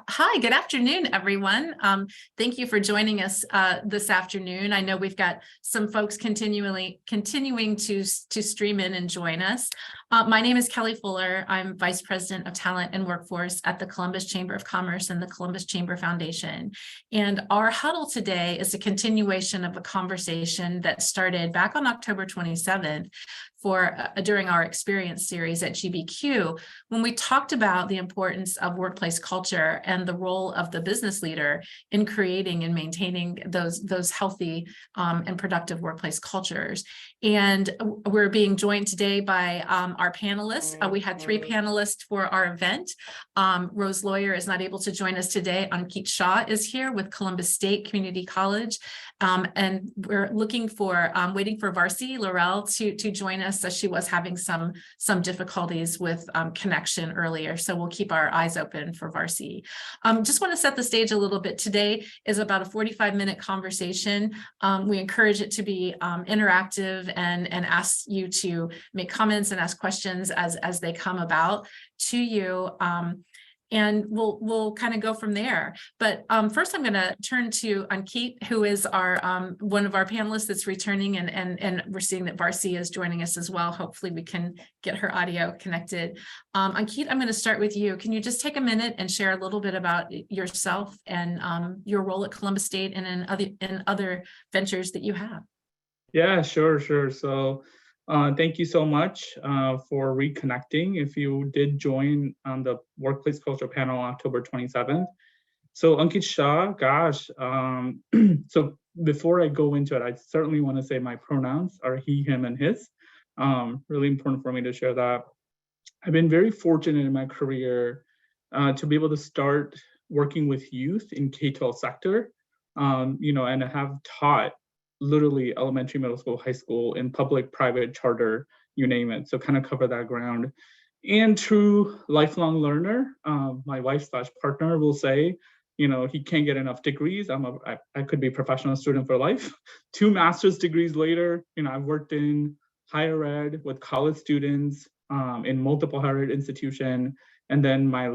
Hi, good afternoon, everyone. Thank you for joining us this afternoon. I know we've got some folks continuing to stream in and join us. My name is Kelly Fuller. I'm Vice President of Talent and Workforce at the Columbus Chamber of Commerce and the Columbus Chamber Foundation. And our huddle today is a continuation of a conversation that started back on October 27th during our experience series at GBQ, when we talked about the importance of workplace culture and the role of the business leader in creating and maintaining those healthy and productive workplace cultures. And we're being joined today by our panelists. We had 3 panelists for our event. Rose Lawyer is not able to join us today. Ankit Shah is here with Columbus State Community College. And we're waiting for Varsi Laurel to join us, as she was having some difficulties with connection earlier. So we'll keep our eyes open for Varsi. Just want to set the stage a little bit. Today is about a 45-minute conversation. We encourage it to be interactive and ask you to make comments and ask questions as they come about to you. And we'll kind of go from there. But first, I'm going to turn to Ankit, who is our one of our panelists that's returning, and we're seeing that Varsi is joining us as well. Hopefully, we can get her audio connected. Ankit, I'm going to start with you. Can you just take a minute and share a little bit about yourself and your role at Columbus State and in other ventures that you have? Yeah, sure. So thank you so much for reconnecting. If you did join on the Workplace Culture panel on October 27th. So Ankit Shah, gosh, so before I go into it, I certainly want to say my pronouns are he, him, and his. Really important for me to share that. I've been very fortunate in my career to be able to start working with youth in K-12 sector, and I have taught literally elementary, middle school, high school, in public, private, charter, you name it. So kind of cover that ground. And true lifelong learner, my wife/partner will say, he can't get enough degrees. I could be a professional student for life. 2 master's degrees later, I've worked in higher ed with college students in multiple higher ed institution. And then my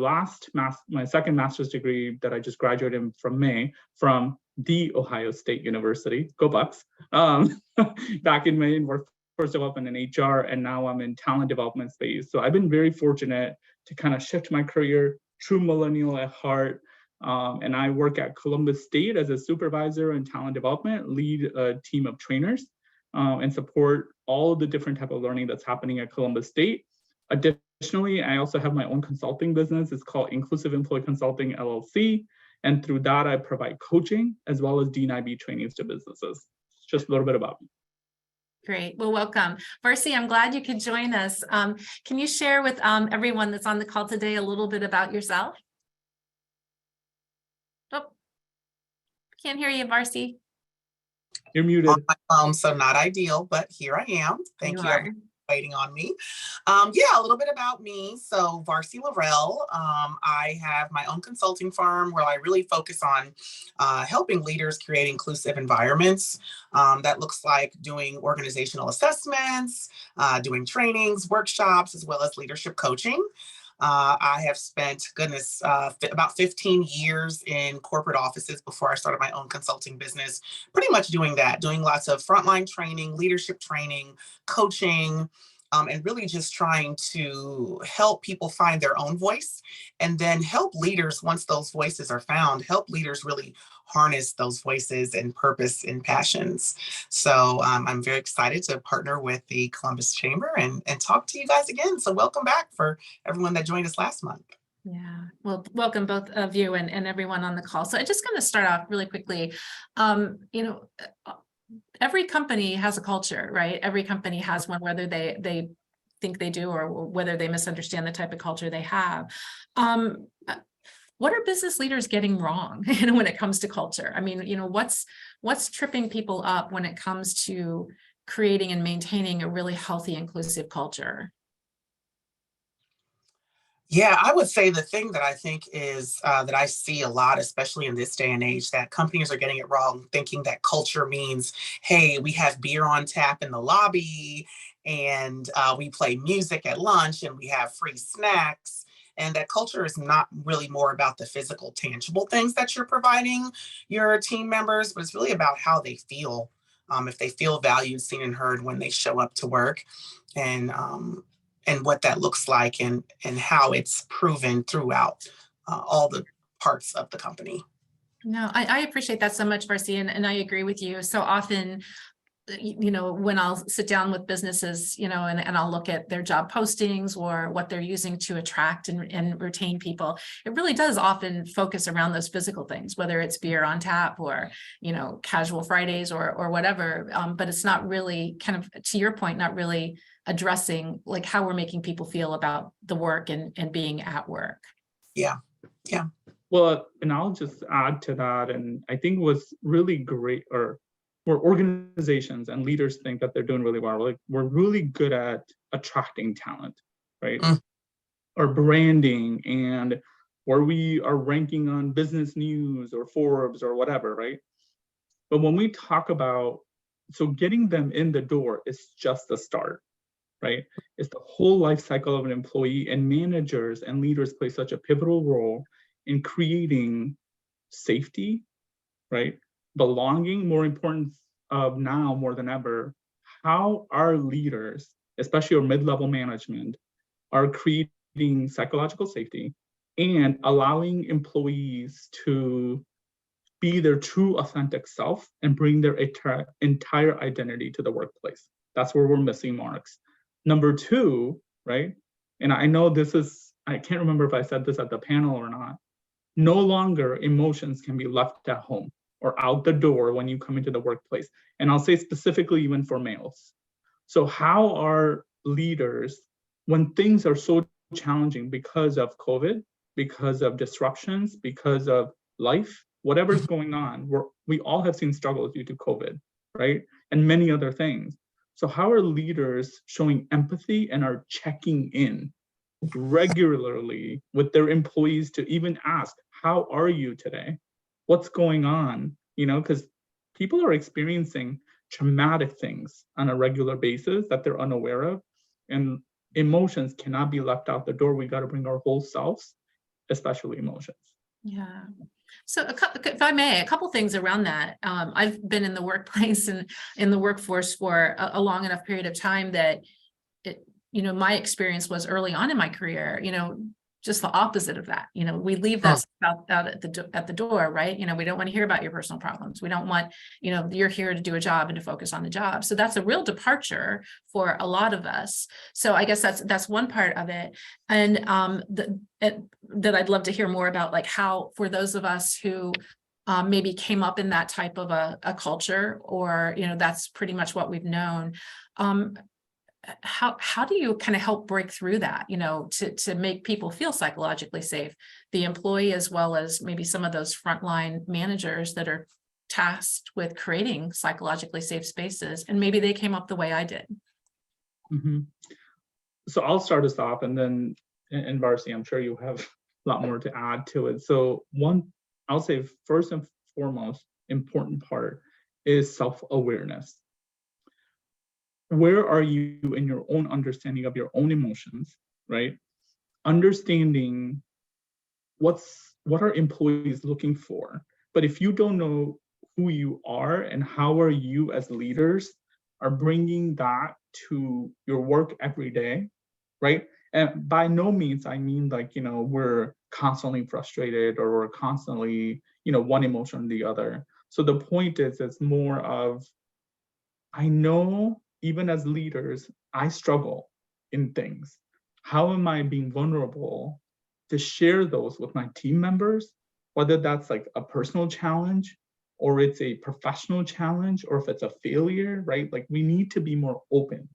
second master's degree that I just graduated from the Ohio State University, go Bucks, back in May in workforce development and HR, and now I'm in talent development space. So I've been very fortunate to kind of shift my career, true millennial at heart, and I work at Columbus State as a supervisor in talent development, lead a team of trainers, and support all the different type of learning that's happening at Columbus State. Additionally, I also have my own consulting business. It's called Inclusive Employee Consulting, LLC. And through that, I provide coaching as well as D&IB trainings to businesses. Just a little bit about me. Great. Well, welcome. Varsi, I'm glad you could join us. Can you share with everyone that's on the call today a little bit about yourself? Oh, can't hear you, Varsi. You're muted. On my phone, so not ideal, but here I am. Thank you. Waiting on me. Yeah, a little bit about me. So Varsi Laurel, I have my own consulting firm where I really focus on helping leaders create inclusive environments. That looks like doing organizational assessments, doing trainings, workshops, as well as leadership coaching. I have spent, about 15 years in corporate offices before I started my own consulting business, pretty much doing lots of frontline training, leadership training, coaching, and really just trying to help people find their own voice, and then help leaders, once those voices are found, help leaders really harness those voices and purpose and passions. So I'm very excited to partner with the Columbus Chamber and talk to you guys again. So welcome back for everyone that joined us last month. Yeah, well, welcome both of you and everyone on the call. So I'm just going to start off really quickly. Every company has a culture, right? Every company has one, whether they think they do or whether they misunderstand the type of culture they have. What are business leaders getting wrong when it comes to culture? I mean, what's tripping people up when it comes to creating and maintaining a really healthy, inclusive culture? Yeah, I would say the thing that I think is that I see a lot, especially in this day and age, that companies are getting it wrong, thinking that culture means, hey, we have beer on tap in the lobby and we play music at lunch and we have free snacks and that culture is not really more about the physical, tangible things that you're providing your team members, but it's really about how they feel. If they feel valued, seen, and heard when they show up to work, and what that looks like, and how it's proven throughout all the parts of the company. No, I appreciate that so much, Marcy, and I agree with you. So often, when I'll sit down with businesses, and I'll look at their job postings or what they're using to attract and retain people, it really does often focus around those physical things, whether it's beer on tap or, casual Fridays or whatever. But it's not really, kind of to your point, not really addressing like how we're making people feel about the work and being at work. Yeah. Well, and I'll just add to that, and I think what's really great, or where organizations and leaders think that they're doing really well, like we're really good at attracting talent, right? Or branding, and where we are ranking on Business News or Forbes or whatever, right? But when we talk about, so getting them in the door is just the start, right? It's the whole life cycle of an employee, and managers and leaders play such a pivotal role in creating safety, right? Belonging, more important of now more than ever, how our leaders, especially our mid-level management, are creating psychological safety and allowing employees to be their true authentic self and bring their entire identity to the workplace. That's where we're missing marks. Number two, right? And I know this is, I can't remember if I said this at the panel or not. No longer emotions can be left at home or out the door when you come into the workplace. And I'll say specifically even for males. So how are leaders, when things are so challenging because of COVID, because of disruptions, because of life, whatever's going on, we all have seen struggles due to COVID, right? And many other things. So how are leaders showing empathy and are checking in regularly with their employees to even ask, how are you today? What's going on? Because people are experiencing traumatic things on a regular basis that they're unaware of, and emotions cannot be left out the door. We got to bring our whole selves, especially emotions. Yeah. So if I may, a couple things around that. I've been in the workplace and in the workforce for a long enough period of time that my experience was early on in my career, just the opposite of that. We leave that stuff out at the door, right? We don't want to hear about your personal problems. We don't want, you're here to do a job and to focus on the job. So that's a real departure for a lot of us. So I guess that's one part of it. And that I'd love to hear more about, like how, for those of us who maybe came up in that type of a culture, or, that's pretty much what we've known. How do you kind of help break through that, to make people feel psychologically safe, the employee as well as maybe some of those frontline managers that are tasked with creating psychologically safe spaces, and maybe they came up the way I did? Mm-hmm. So I'll start us off, and then in Varsity, I'm sure you have a lot more to add to it. So I'll say first and foremost important part is self-awareness. Where are you in your own understanding of your own emotions, right? Understanding what are employees looking for. But if you don't know who you are and how are you as leaders are bringing that to your work every day, right? And by no means, I mean like, we're constantly frustrated or we're constantly, one emotion or the other. So the point is, it's more of, I know even as leaders, I struggle in things. How am I being vulnerable to share those with my team members, whether that's like a personal challenge or it's a professional challenge, or if it's a failure, right? Like we need to be more open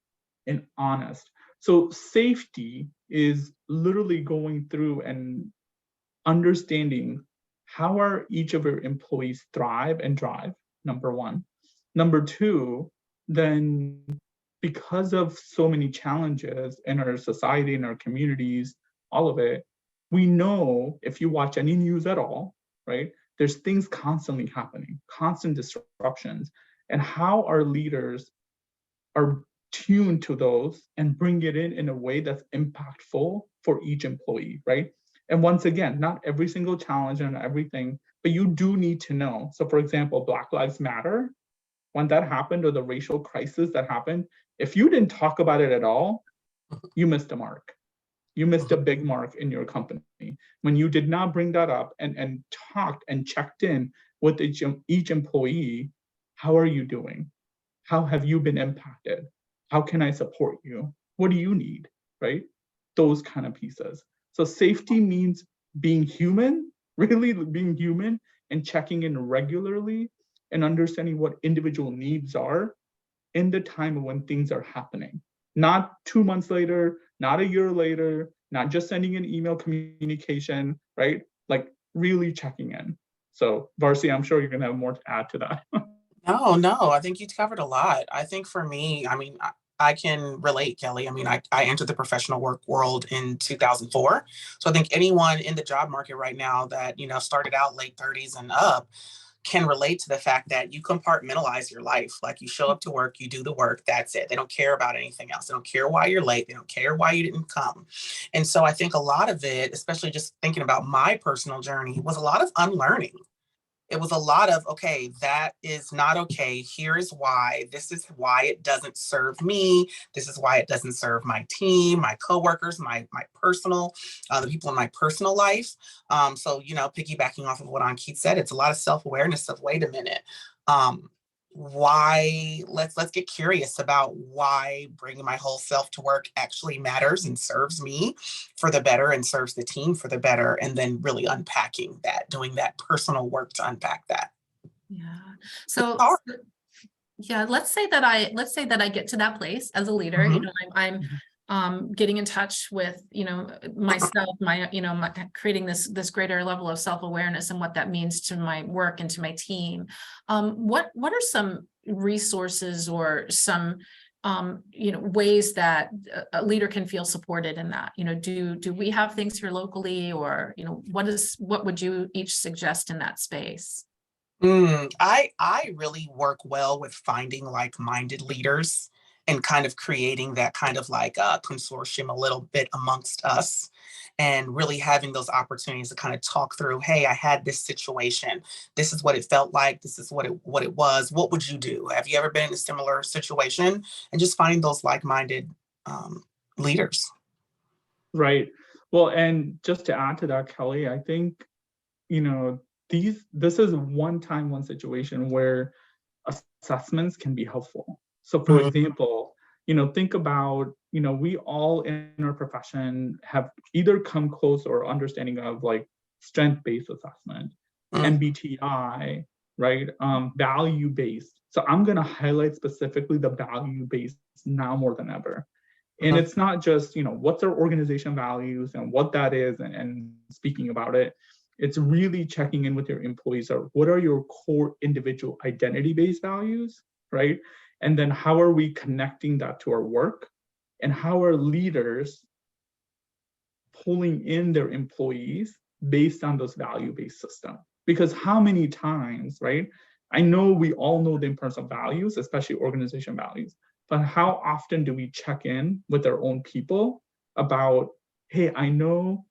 and honest. So safety is literally going through and understanding how are each of your employees thrive and drive, number one. Number two, then because of so many challenges in our society, in our communities, all of it, we know if you watch any news at all, right, there's things constantly happening, constant disruptions, and how our leaders are tune to those and bring it in a way that's impactful for each employee, right? And once again, not every single challenge and everything, but you do need to know. So for example, Black Lives Matter, when that happened, or the racial crisis that happened, if you didn't talk about it at all, you missed a mark. You missed a big mark in your company. When you did not bring that up and talked and checked in with each employee, how are you doing? How have you been impacted? How can I support you? What do you need, right? Those kind of pieces. So safety means being human, really being human, and checking in regularly and understanding what individual needs are in the time when things are happening. Not 2 months later, not a year later, not just sending an email communication, right? Like really checking in. So Varsi, I'm sure you're gonna have more to add to that. No, I think you covered a lot. I think for me, I mean, I can relate, Kelly. I mean, I entered the professional work world in 2004. So I think anyone in the job market right now that, you know, started out late 30s and up can relate to the fact that you compartmentalize your life. Like you show up to work, you do the work, that's it. They don't care about anything else. They don't care why you're late. They don't care why you didn't come. And so I think a lot of it, especially just thinking about my personal journey, was a lot of unlearning. It was a lot of, okay, that is not okay. Here is why. This is why it doesn't serve me. This is why it doesn't serve my team, my coworkers, my personal, the people in my personal life. So, you know, piggybacking off of what Ankit said, it's a lot of self-awareness of, wait a minute, why, let's get curious about why bringing my whole self to work actually matters and serves me for the better and serves the team for the better, and then really unpacking that, doing that personal work to unpack that. Yeah. So Hard. yeah, let's say that I get to that place as a leader. You know, I'm getting in touch with, you know, myself, creating this greater level of self-awareness and what that means to my work and to my team. What are some resources or some you know, ways that a leader can feel supported in that? You know, do we have things here locally, or, you know, what would you each suggest in that space? I really work well with finding like-minded leaders and kind of creating that kind of like a consortium a little bit amongst us, and really having those opportunities to kind of talk through, hey, I had this situation. This is what it felt like. This is what it was. What would you do? Have you ever been in a similar situation? And just find those like-minded leaders. Right. Well, and just to add to that, Kelly, I think, you know, this is one situation where assessments can be helpful. So for example, you know, think about, you know, we all in our profession have either come close or understanding of like strength-based assessment, MBTI, right? Value-based. So I'm going to highlight specifically the value-based now more than ever. And it's not just, you know, what's our organization values and what that is and speaking about it. It's really checking in with your employees. Or what are your core individual identity-based values, right? And then how are we connecting that to our work? And how are leaders pulling in their employees based on those value-based systems? Because how many times, right? I know we all know the importance of values, especially organization values, but how often do we check in with our own people about, hey, I know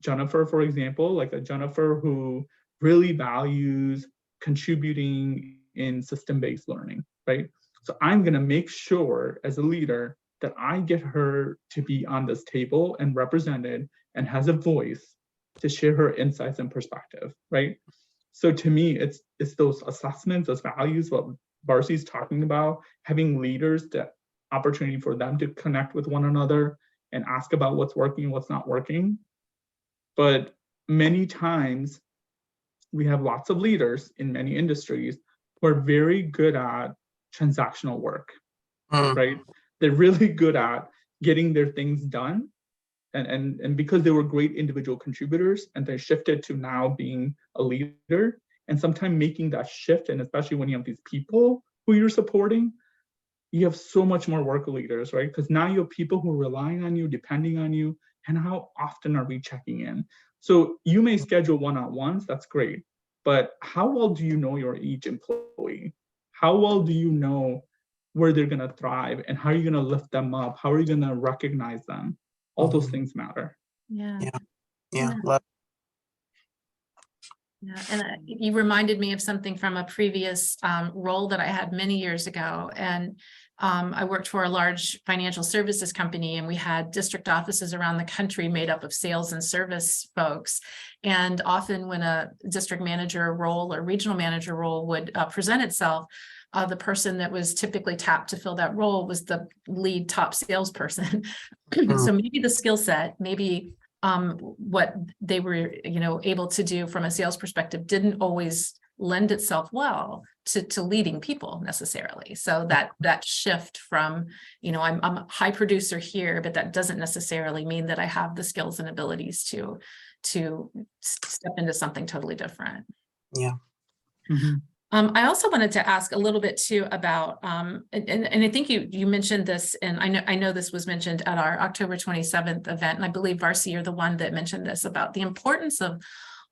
Jennifer, for example, like a Jennifer who really values contributing in system-based learning, right? So I'm gonna make sure as a leader that I get her to be on this table and represented and has a voice to share her insights and perspective, right? So to me, it's those assessments, those values, what Varsi's talking about, having leaders, the opportunity for them to connect with one another and ask about what's working and what's not working. But many times we have lots of leaders in many industries who are very good at transactional work, right? They're really good at getting their things done. And because they were great individual contributors and they shifted to now being a leader, and sometimes making that shift, and especially when you have these people who you're supporting, you have so much more work leaders, right? Because now you have people who are relying on you, depending on you, and how often are we checking in? So you may schedule one-on-ones, that's great, but how well do you know your each employee? How well do you know where they're going to thrive and how are you going to lift them up? How are you going to recognize them? All those things matter. Yeah. Yeah. Love. Yeah, and you reminded me of something from a previous role that I had many years ago. And I worked for a large financial services company, and we had district offices around the country made up of sales and service folks. And often when a district manager role or regional manager role would present itself, the person that was typically tapped to fill that role was the lead top salesperson. So maybe the skill set, maybe what they were, able to do from a sales perspective didn't always lend itself well to leading people necessarily. So that shift from, I'm a high producer here, but that doesn't necessarily mean that I have the skills and abilities to step into something totally different. Yeah. I also wanted to ask a little bit too about, and I think you mentioned this, and I know this was mentioned at our October 27th event, and I believe Varsi, you're the one that mentioned this about the importance of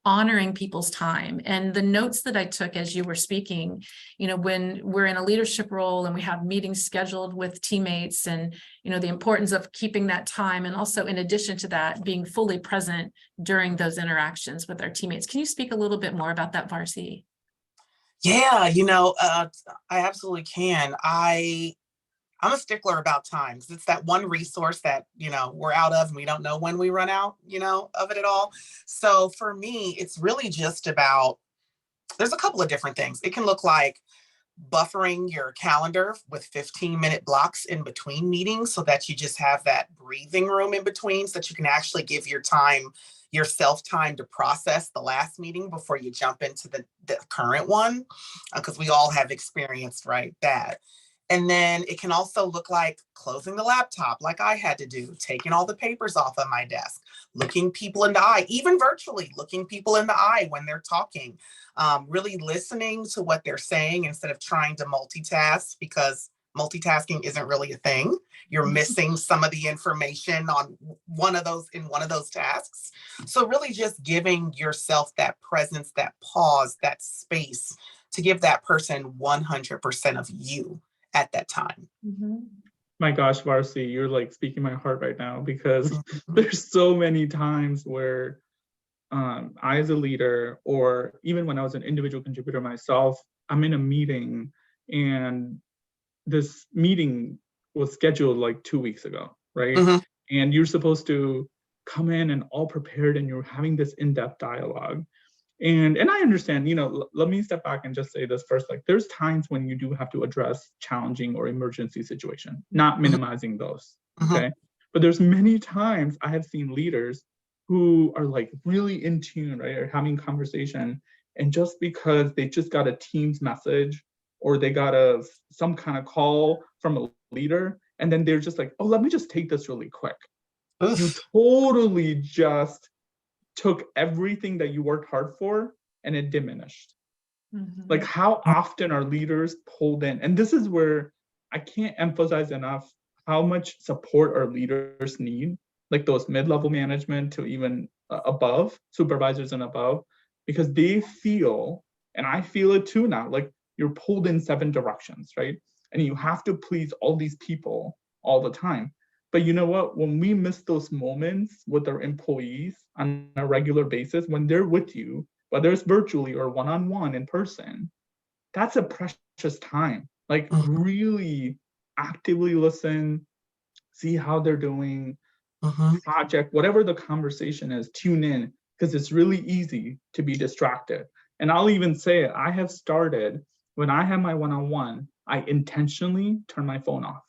honoring people's time. And the notes that I took as you were speaking, when we're in a leadership role and we have meetings scheduled with teammates, and the importance of keeping that time, and also in addition to that, being fully present during those interactions with our teammates. Can you speak a little bit more about that, Varsi? Yeah, I absolutely can. I'm a stickler about time, because it's that one resource that, we're out of, and we don't know when we run out, of it all. So for me, it's really just about, there's a couple of different things. It can look like buffering your calendar with 15-minute blocks in between meetings, so that you just have that breathing room in between, so that you can actually give yourself time to process the last meeting before you jump into the current one, because we all have experienced, right, that. And then it can also look like closing the laptop, like I had to do, taking all the papers off of my desk, looking people in the eye, even virtually looking people in the eye when they're talking, really listening to what they're saying instead of trying to multitask, because multitasking isn't really a thing. You're missing some of the information on one of those tasks. So really just giving yourself that presence, that pause, that space to give that person 100% of you at that time. My gosh, Varsi, you're like speaking my heart right now, because there's so many times where I, as a leader, or even when I was an individual contributor myself, I'm in a meeting, and this meeting was scheduled like 2 weeks ago, right? And you're supposed to come in and all prepared, and you're having this in-depth dialogue. And I understand, let me step back and just say this first, like there's times when you do have to address challenging or emergency situation, not minimizing those, okay? But there's many times I have seen leaders who are like really in tune, right, or having conversation, and just because they just got a Teams message, or they got some kind of call from a leader, and then they're just like, oh, let me just take this really quick. You totally just took everything that you worked hard for, and it diminished. Like, how often are leaders pulled in? And this is where I can't emphasize enough how much support our leaders need, like those mid-level management to even above, supervisors and above, because they feel, and I feel it too now, like you're pulled in 7 directions, right? And you have to please all these people all the time. But you know what? When we miss those moments with our employees on a regular basis, when they're with you, whether it's virtually or one-on-one in person, that's a precious time. Like really actively listen, see how they're doing, project, whatever the conversation is, tune in, because it's really easy to be distracted. And I'll even say it, I have started, when I have my one-on-one, I intentionally turn my phone off.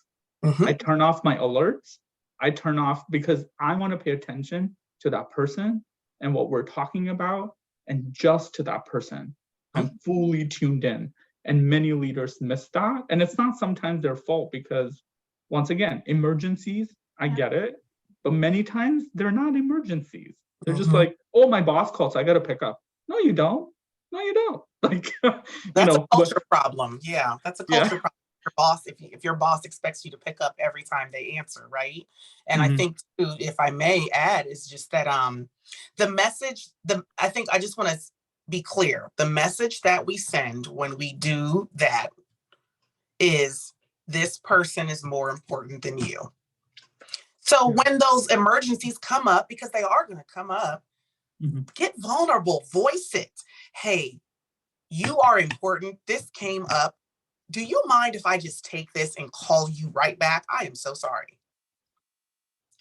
I turn off my alerts. I turn off, because I want to pay attention to that person and what we're talking about, and just to that person. I'm fully tuned in. And many leaders miss that. And it's not sometimes their fault, because once again, emergencies, I get it. But many times they're not emergencies. They're just like, oh, my boss called, so I got to pick up. No, you don't. No, you don't. Like, that's a culture problem. Yeah, that's a culture problem. Your boss, if your boss expects you to pick up every time they answer, right? And I think too, if I may add, is just that the message, I think I just want to be clear. The message that we send when we do that is this person is more important than you. So when those emergencies come up, because they are going to come up, get vulnerable, voice it. Hey, you are important. This came up. Do you mind if I just take this and call you right back? I am so sorry.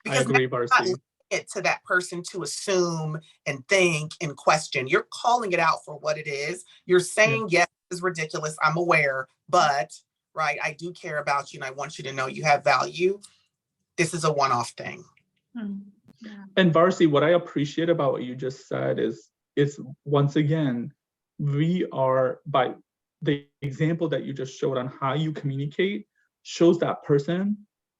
Because I agree, Varsity. It to that person to assume and think and question. You're calling it out for what it is. You're saying, yes, this is ridiculous. I'm aware, but right, I do care about you and I want you to know you have value. This is a one-off thing. And Varsity, what I appreciate about what you just said is once again, we are, by the example that you just showed on how you communicate, shows that person,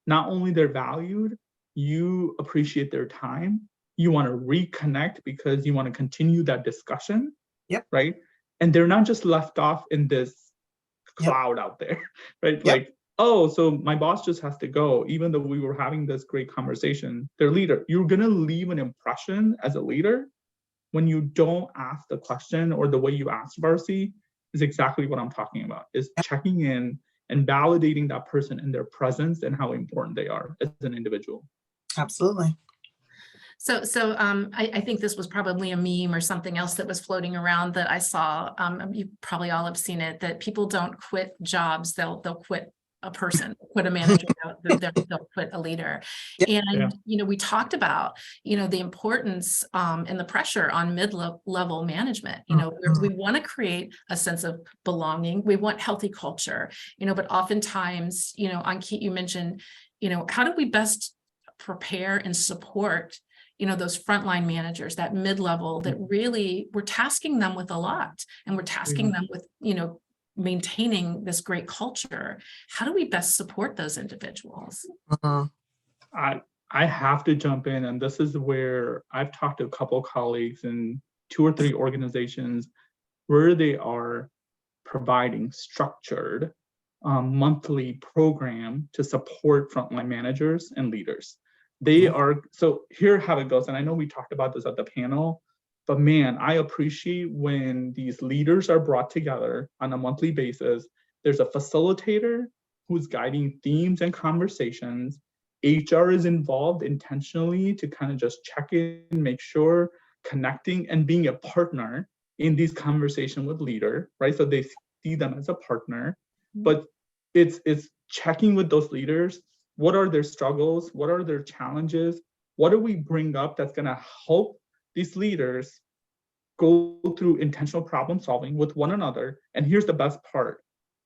not only they're valued, you appreciate their time, you want to reconnect because you want to continue that discussion, right? And they're not just left off in this cloud out there, right? Like, oh, so my boss just has to go, even though we were having this great conversation. Their leader, you're going to leave an impression as a leader when you don't ask the question, or the way you ask, Varsity, is exactly what I'm talking about, is checking in and validating that person in their presence and how important they are as an individual. Absolutely. So I think this was probably a meme or something else that was floating around that I saw. You probably all have seen it, that people don't quit jobs. They'll quit a person, quit a manager, they'll quit a leader. And, we talked about, the importance and the pressure on mid-level management. We want to create a sense of belonging. We want healthy culture, but oftentimes, Ankit, you mentioned, how do we best prepare and support those frontline managers, that mid-level, that really we're tasking them with a lot, and we're tasking them with, maintaining this great culture. How do we best support those individuals? I have to jump in, and this is where I've talked to a couple colleagues in 2 or 3 organizations where they are providing structured monthly program to support frontline managers and leaders. They are, so here how it goes, and I know we talked about this at the panel, but man, I appreciate when these leaders are brought together on a monthly basis. There's a facilitator who's guiding themes and conversations. HR is involved intentionally to kind of just check in, make sure, connecting and being a partner in these conversations with leader, right? So they see them as a partner, but it's checking with those leaders. What are their struggles? What are their challenges? What do we bring up that's going to help these leaders go through intentional problem solving with one another? And here's the best part: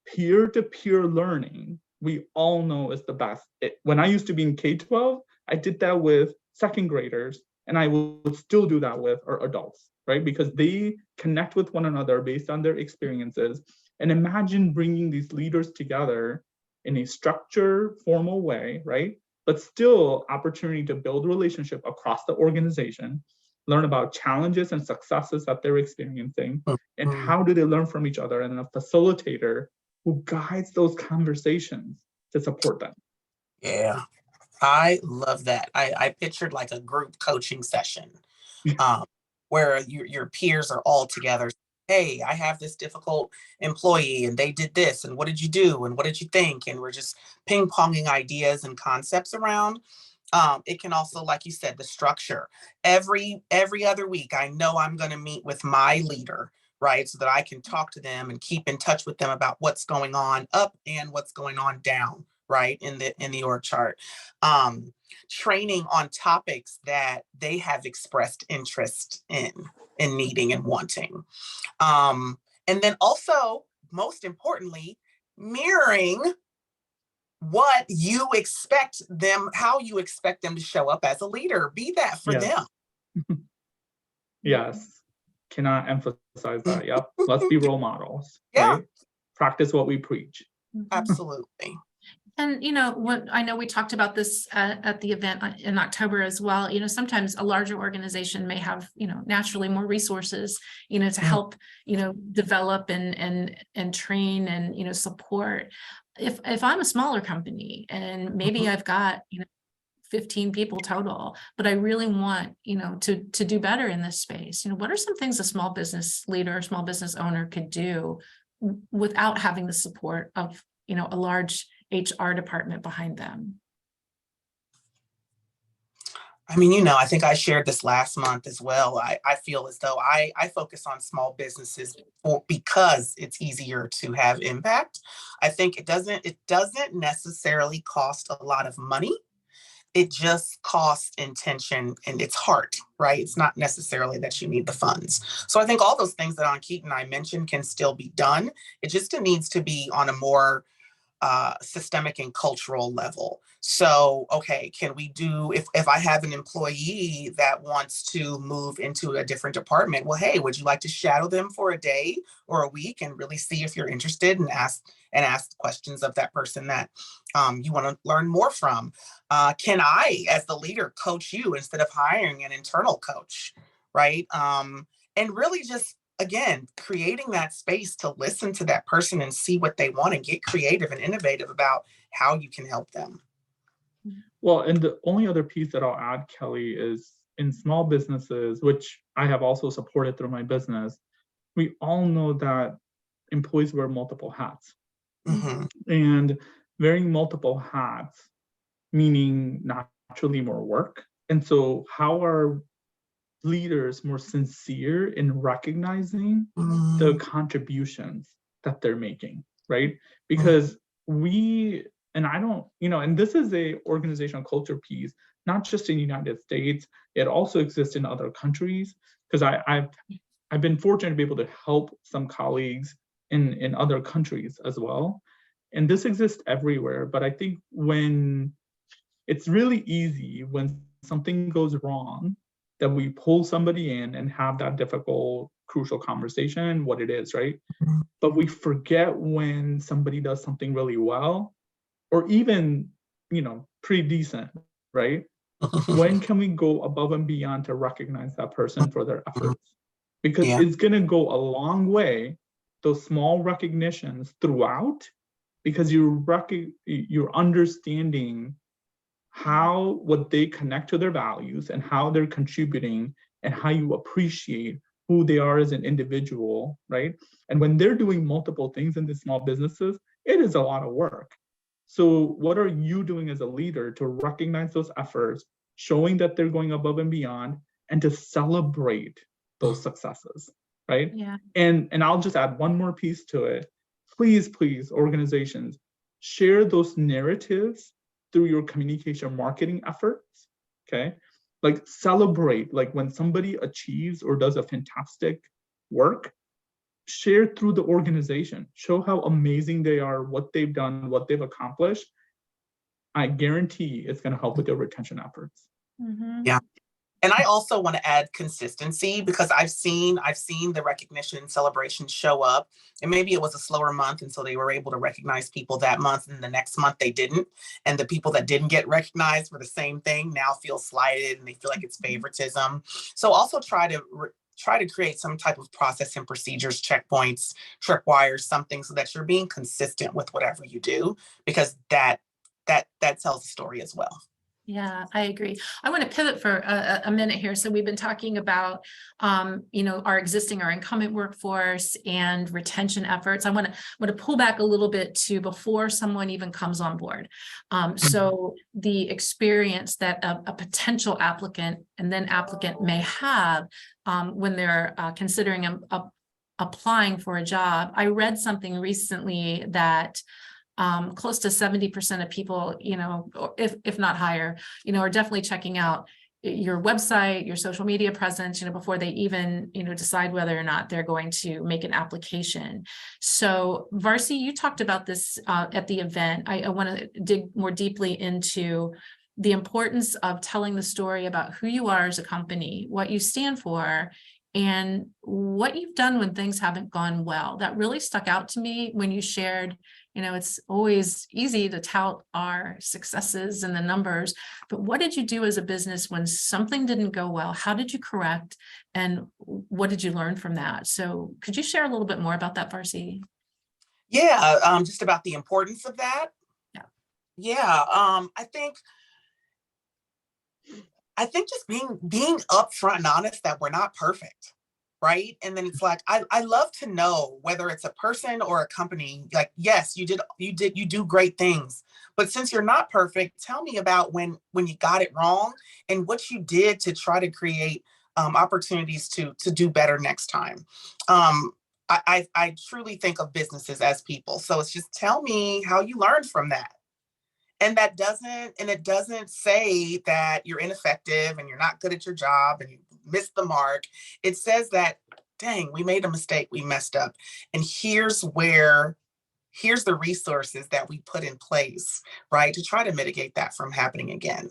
peer-to-peer learning, we all know is the best. When I used to be in K-12, I did that with second graders, and I would still do that with our adults, right? Because they connect with one another based on their experiences. And imagine bringing these leaders together in a structured, formal way, right? But still opportunity to build relationship across the organization, learn about challenges and successes that they're experiencing, and how do they learn from each other, and a facilitator who guides those conversations to support them. Yeah, I love that. I pictured like a group coaching session where your peers are all together. Hey, I have this difficult employee and they did this, and what did you do, and what did you think? And we're just ping-ponging ideas and concepts around. It can also, like you said, the structure. Every other week, I know I'm going to meet with my leader, right? So that I can talk to them and keep in touch with them about what's going on up and what's going on down, right? In the org chart. Training on topics that they have expressed interest in needing and wanting. And then also, most importantly, mirroring what you expect them, how you expect them to show up as a leader. Be that for them. Yes. Cannot emphasize that. Yep. Let's be role models. Right? Practice what we preach. Absolutely. And, what I know we talked about this at the event in October as well. Sometimes a larger organization may have, naturally more resources, to help, develop and train and, support. If I'm a smaller company and maybe I've got, 15 people total, but I really want, to do better in this space. What are some things a small business leader, small business owner could do without having the support of, a large HR department behind them? I mean, you know, I think I shared this last month as well. I feel as though I focus on small businesses because it's easier to have impact. I think it doesn't necessarily cost a lot of money. It just costs intention and it's heart, right? It's not necessarily that you need the funds. So I think all those things that Ankit and I mentioned can still be done. It just needs to be on a more systemic and cultural level. So, okay, can we do, if I have an employee that wants to move into a different department, well, hey, would you like to shadow them for a day or a week and really see if you're interested and ask questions of that person that you want to learn more from? Can I, as the leader, coach you instead of hiring an internal coach, right? And really just again, creating that space to listen to that person and see what they want and get creative and innovative about how you can help them. Well, and the only other piece that I'll add, Kelly, is in small businesses, which I have also supported through my business, we all know that employees wear multiple hats. Mm-hmm. And wearing multiple hats, meaning naturally more work. And so how are leaders more sincere in recognizing the contributions that they're making, right? Because and I don't, and this is a organizational culture piece, not just in the United States, it also exists in other countries. Because I've been fortunate to be able to help some colleagues in other countries as well. And this exists everywhere, but I think when it's really easy when something goes wrong that we pull somebody in and have that difficult, crucial conversation, what it is, right? But we forget when somebody does something really well, or even, pretty decent, right? When can we go above and beyond to recognize that person for their efforts? Because it's gonna go a long way, those small recognitions throughout, because you're understanding what they connect to their values and how they're contributing and how you appreciate who they are as an individual, right? And when they're doing multiple things in the small businesses, it is a lot of work. So what are you doing as a leader to recognize those efforts, showing that they're going above and beyond, and to celebrate those successes, right? Yeah. And I'll just add one more piece to it. Please, organizations, share those narratives through your communication marketing efforts, okay? Like celebrate, like when somebody achieves or does a fantastic work, share through the organization, show how amazing they are, what they've done, what they've accomplished. I guarantee it's gonna help with their retention efforts. Mm-hmm. Yeah. And I also want to add consistency because I've seen the recognition and celebration show up, and maybe it was a slower month, and so they were able to recognize people that month, and the next month they didn't. And the people that didn't get recognized for the same thing now feel slighted, and they feel like it's favoritism. So also try to create some type of process and procedures, checkpoints, tripwires, something so that you're being consistent with whatever you do, because that tells a story as well. Yeah, I agree. I want to pivot for a minute here. So we've been talking about, our incumbent workforce and retention efforts. I want to pull back a little bit to before someone even comes on board. So the experience that a potential applicant may have when they're considering applying for a job. I read something recently that close to 70% of people, if not higher, are definitely checking out your website, your social media presence, before they even, decide whether or not they're going to make an application. So Varsi, you talked about this at the event. I want to dig more deeply into the importance of telling the story about who you are as a company, what you stand for, and what you've done when things haven't gone well. That really stuck out to me when you shared, it's always easy to tout our successes and the numbers, but what did you do as a business when something didn't go well? How did you correct? And what did you learn from that? So could you share a little bit more about that, Varsi? Yeah, just about the importance of that. Yeah. Yeah, I think just being upfront and honest that we're not perfect, right? And then it's like, I love to know whether it's a person or a company, like, yes, you do great things, but since you're not perfect, tell me about when you got it wrong and what you did to try to create opportunities to do better next time. I truly think of businesses as people. So it's just tell me how you learned from that. And it doesn't say that you're ineffective and you're not good at your job and you missed the mark. It says that, dang, we made a mistake, we messed up. And here's the resources that we put in place, right, to try to mitigate that from happening again.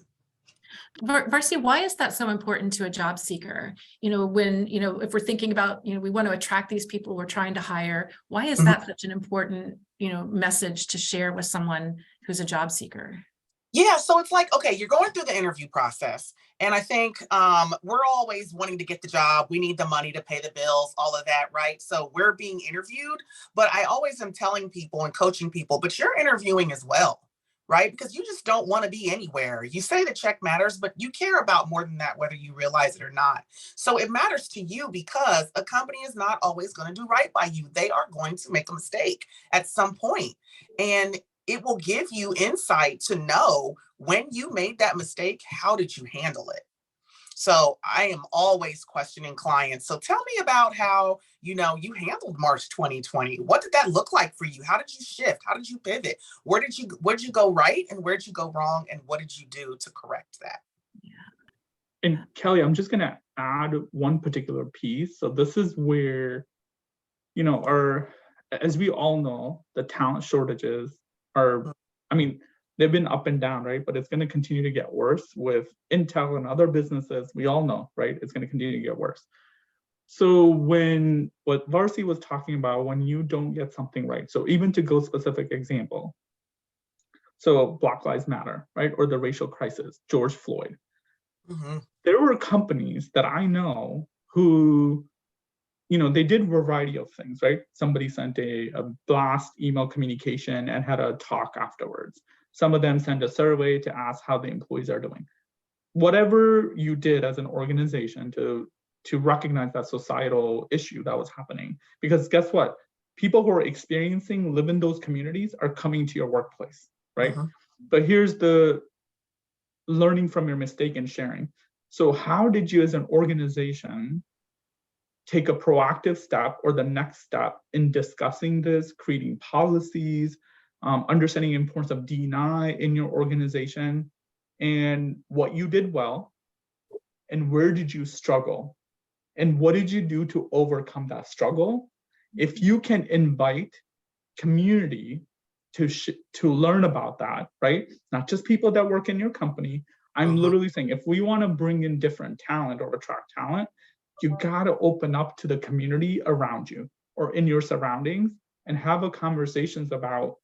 Varsity, why is that so important to a job seeker? When, if we're thinking about, we want to attract these people we're trying to hire, why is that such an important, message to share with someone who's a job seeker? Yeah, so it's like, okay, you're going through the interview process. And I think we're always wanting to get the job. We need the money to pay the bills, all of that, right? So we're being interviewed, but I always am telling people and coaching people, but you're interviewing as well, right? Because you just don't want to be anywhere. You say the check matters, but you care about more than that, whether you realize it or not. So it matters to you because a company is not always going to do right by you. They are going to make a mistake at some point. And it will give you insight to know when you made that mistake, how did you handle it? So I am always questioning clients. So tell me about how, you handled March 2020. What did that look like for you? How did you shift? How did you pivot? Where'd you go right and where'd you go wrong? And what did you do to correct that? And Kelly, I'm just going to add one particular piece. So this is where, as we all know, the talent shortages they've been up and down, right? But it's going to continue to get worse with Intel and other businesses. We all know, right? It's going to continue to get worse. So what Varsity was talking about, when you don't get something right, so even to go specific example, so Black Lives Matter, right? Or the racial crisis, George Floyd. Mm-hmm. There were companies that I know who, they did a variety of things, right? Somebody sent a blast email communication and had a talk afterwards. Some of them sent a survey to ask how the employees are doing. Whatever you did as an organization to recognize that societal issue that was happening, because guess what? People who are live in those communities are coming to your workplace, right? Uh-huh. But here's the learning from your mistake and sharing. So how did you as an organization take a proactive step or the next step in discussing this, creating policies, understanding the importance of D&I in your organization, and what you did well, and where did you struggle, and what did you do to overcome that struggle? If you can invite community to learn about that, right? Not just people that work in your company. I'm literally saying, if we want to bring in different talent or attract talent, you got to open up to the community around you or in your surroundings and have a conversations about.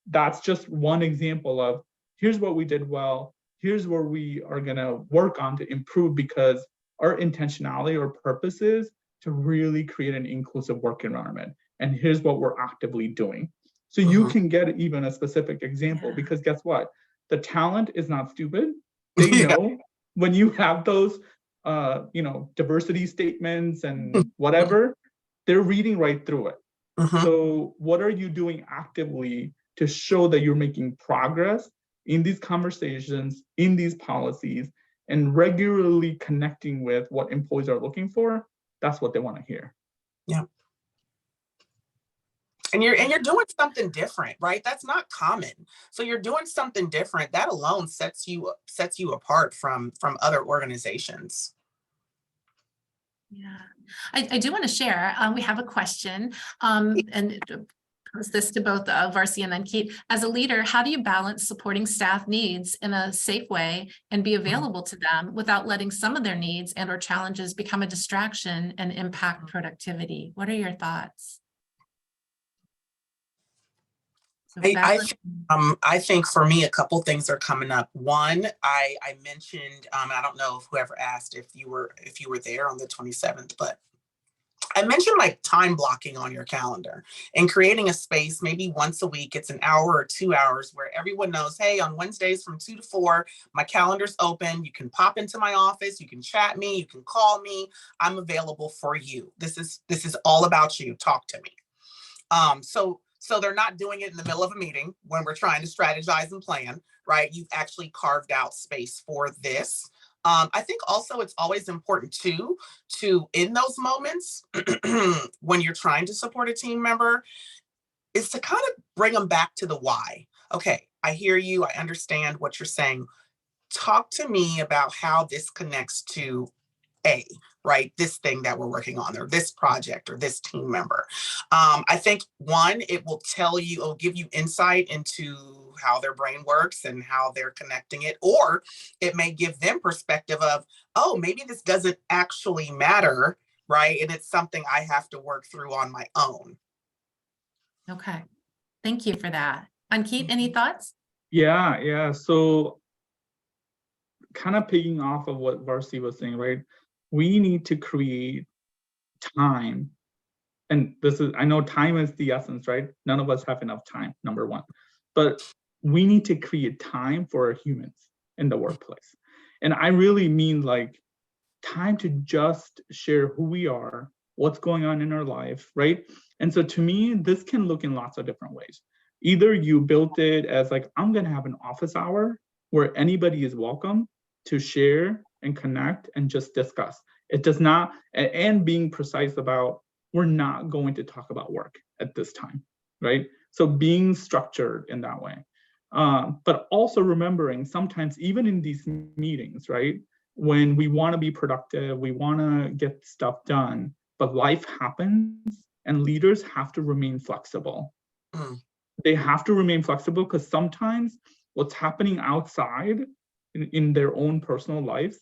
That's just one example of here's what we did well, here's where we are going to work on to improve, because our intentionality or purpose is to really create an inclusive work environment. And here's what we're actively doing. So you can get even a specific example, because guess what? The talent is not stupid. They know when you have those diversity statements and whatever, they're reading right through it. So what are you doing actively to show that you're making progress in these conversations, in these policies, and regularly connecting with what employees are looking for? That's what they want to hear. Yeah. And you're doing something different, right? That's not common. So you're doing something different. That alone sets you apart from other organizations. Yeah, I do want to share. We have a question, and pose this to both Varsity and then Keith. As a leader, how do you balance supporting staff needs in a safe way and be available to them without letting some of their needs and or challenges become a distraction and impact productivity? What are your thoughts? So I think for me, a couple things are coming up. One, I mentioned, I don't know if whoever asked if you were there on the 27th, but I mentioned like time blocking on your calendar and creating a space, maybe once a week, it's an hour or 2 hours where everyone knows, hey, on Wednesdays from 2 to 4, my calendar's open. You can pop into my office, you can chat me, you can call me. I'm available for you. This is all about you. Talk to me. So they're not doing it in the middle of a meeting when we're trying to strategize and plan, right? You've actually carved out space for this. I think also it's always important too, to in those moments when you're trying to support a team member, is to kind of bring them back to the why. Okay, I hear you. I understand what you're saying. Talk to me about how this connects to A, right? This thing that we're working on, or this project, or this team member. I think one, it will give you insight into how their brain works and how they're connecting it, or it may give them perspective of, oh, maybe this doesn't actually matter, right? And it's something I have to work through on my own. Okay, thank you for that. Ankit, any thoughts? Yeah. So kind of picking off of what Varsi was saying, right? We need to create time. And I know time is the essence, right? None of us have enough time, number one. But we need to create time for humans in the workplace. And I really mean like time to just share who we are, what's going on in our life, right? And so to me, this can look in lots of different ways. Either you built it as like, I'm gonna have an office hour where anybody is welcome to share and connect and just discuss. It does not, and being precise about, we're not going to talk about work at this time, right? So being structured in that way. But also remembering sometimes even in these meetings, right? When we wanna be productive, we wanna get stuff done, but life happens and leaders have to remain flexible. They have to remain flexible because sometimes what's happening outside in their own personal lives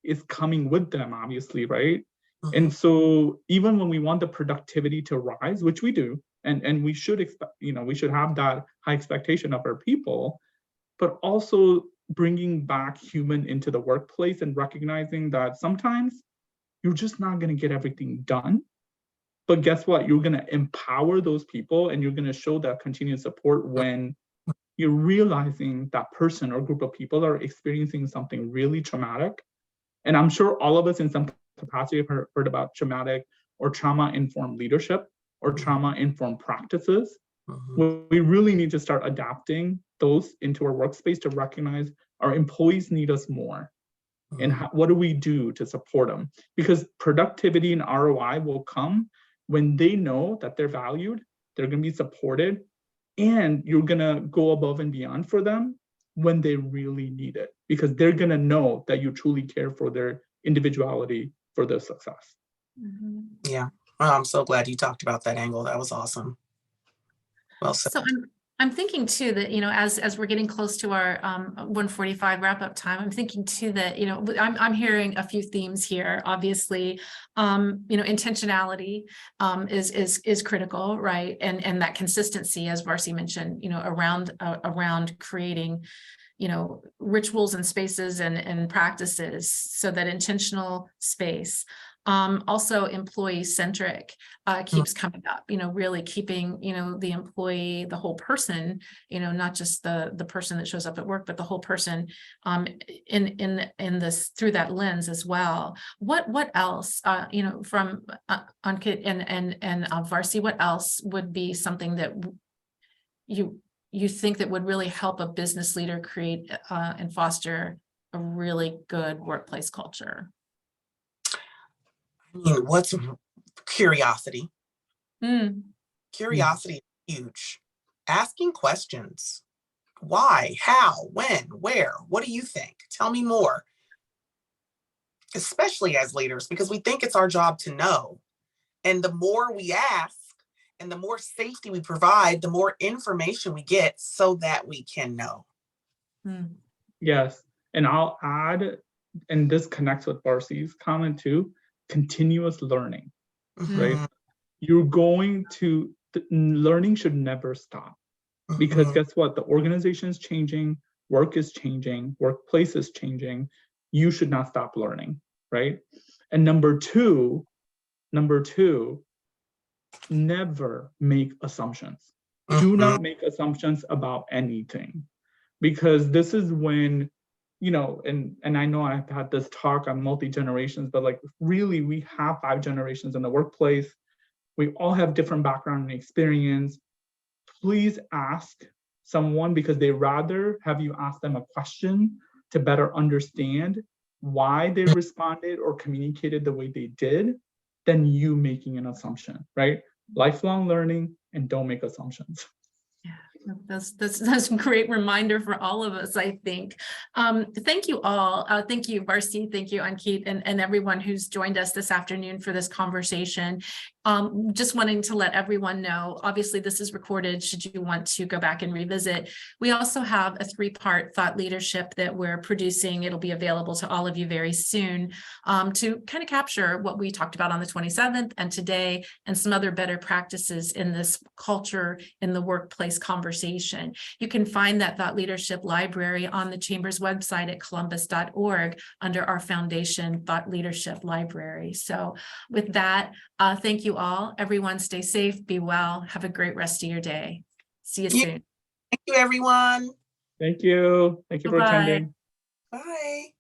is coming with them, obviously, right? And so even when we want the productivity to rise, which we do, and we should expect, we should have that high expectation of our people, but also bringing back human into the workplace and recognizing that sometimes you're just not going to get everything done. But guess what? You're going to empower those people and you're going to show that continued support when you're realizing that person or group of people are experiencing something really traumatic. And I'm sure all of us in some capacity have heard about traumatic or trauma-informed leadership or trauma-informed practices. We really need to start adapting those into our workspace to recognize our employees need us more. And what do we do to support them? Because productivity and ROI will come when they know that they're valued, they're going to be supported, and you're going to go above and beyond for them when they really need it, because they're going to know that you truly care for their individuality, for their success. Yeah, I'm so glad you talked about that angle. That was awesome. Well said. So I'm thinking too that, as we're getting close to our 1:45 wrap up time, I'm thinking too that, I'm hearing a few themes here. Obviously, intentionality is critical, right? And that consistency, as Varsi mentioned, around creating, rituals and spaces and practices, so that intentional space. Also employee centric keeps coming up, really keeping, the employee, the whole person, not just the person that shows up at work, but the whole person in this, through that lens as well. What else, from Ankit and Varsi, what else would be something that you think that would really help a business leader create and foster a really good workplace culture? I mean, what's curiosity? Curiosity is huge. Asking questions. Why, how, when, where, what do you think? Tell me more. Especially as leaders, because we think it's our job to know. And the more we ask and the more safety we provide, the more information we get so that we can know. Yes, and I'll add, and this connects with Varsi's comment too, continuous learning, right? You're going to, learning should never stop, because guess what? The organization is changing, work is changing, workplace is changing. You should not stop learning, right? And number two, Number two, never make assumptions. Do not make assumptions about anything, because this is when, you know, and I know I've had this talk on multi-generations, but like really we have 5 generations in the workplace. We all have different background and experience. Please ask someone, because they rather have you ask them a question to better understand why they responded or communicated the way they did than you making an assumption, right? Lifelong learning, and don't make assumptions. Yeah, that's a great reminder for all of us, I think. Thank you all. Thank you, Varsity. Thank you, Ankit, and everyone who's joined us this afternoon for this conversation. Just wanting to let everyone know, obviously this is recorded should you want to go back and revisit. We also have a 3-part thought leadership that we're producing. It'll be available to all of you very soon, to kind of capture what we talked about on the 27th and today, and some other better practices in this culture in the workplace conversation. You can find that thought leadership library on the Chamber's website at columbus.org under our Foundation Thought Leadership Library. So with that, thank you all. Everyone stay safe, be well, have a great rest of your day. See you soon. Thank you, everyone. Thank you. Thank you for Bye-bye. attending. Bye.